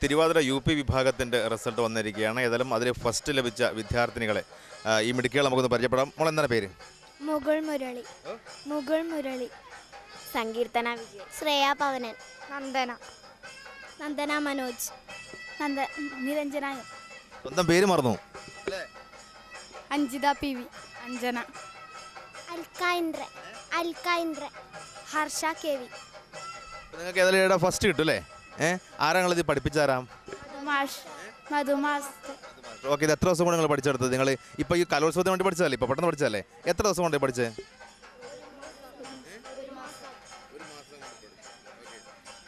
Thiruvathira UP വിഭാഗത്തിൻ്റെ result വന്നിരിക്കുകയാണ്. ഏതായാലും അതിൽ ഫസ്റ്റ് ലഭിച്ച വിദ്യാർത്ഥിനികളെ ഈ മിടുക്കികളെ നമുക്കൊന്ന് പരിചയപ്പെടാം. മോൾ എന്താണ് പേര്? മുകുൾ മുരളി, സങ്കീർത്തന വിജയ്, ശ്രേയ പവനൻ, നന്ദന മനോജ്, നിരഞ്ജന, സ്വന്തം പേര് മറന്നു. Anjitha PV, Anjana, Alka, Harsh KV. നിങ്ങൾക്ക് ഏതായാലും ഫസ്റ്റ് കിട്ടും അല്ലേ? ആരാങ്ങളിത് പഠിപ്പിച്ചാരാം? മധുമാസ്. ഓക്കെ, ഇത് എത്ര ദിവസം കൊണ്ട് നിങ്ങൾ പഠിച്ചെടുത്തത്? നിങ്ങൾ ഇപ്പോൾ ഈ കലോത്സവത്തിന് വേണ്ടി പഠിച്ചതല്ലേ? ഇപ്പോൾ പെട്ടെന്ന് പഠിച്ചതല്ലേ? എത്ര ദിവസം കൊണ്ട് പഠിച്ചത്?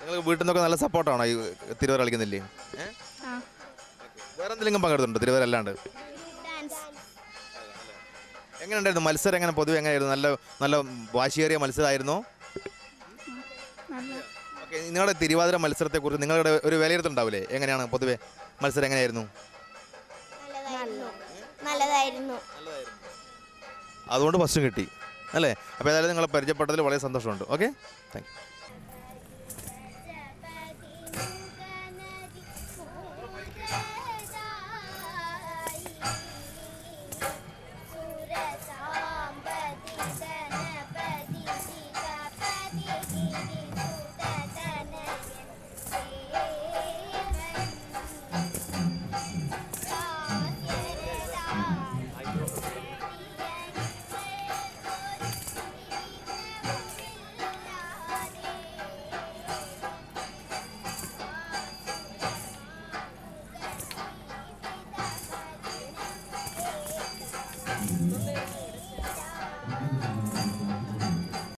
നിങ്ങൾ വീട്ടിൽ നിന്നൊക്കെ നല്ല സപ്പോർട്ടാണോ ഈ തിരുവര കളിക്കുന്നില്ലേ? വേറെ എന്തെങ്കിലും പങ്കെടുത്തുണ്ടോ തിരുവര അല്ലാണ്ട്? എങ്ങനെ ഉണ്ടായിരുന്നു മത്സരം? എങ്ങനെ പൊതുവെ എങ്ങനെയായിരുന്നു? നല്ല വാശിയേറിയ മത്സരമായിരുന്നോ? ഓക്കെ, നിങ്ങളുടെ തിരുവാതിര മത്സരത്തെക്കുറിച്ച് നിങ്ങളുടെ ഒരു വിലയിരുത്തലുണ്ടാവില്ലേ? എങ്ങനെയാണ് പൊതുവെ മത്സരം എങ്ങനെയായിരുന്നു? നല്ലതായിരുന്നു. അതുകൊണ്ട് ഫസ്റ്റ് കിട്ടി അല്ലേ? അപ്പോൾ ഏതായാലും നിങ്ങളെ പരിചയപ്പെട്ടതിൽ വളരെ സന്തോഷമുണ്ട്. Okay, thank you.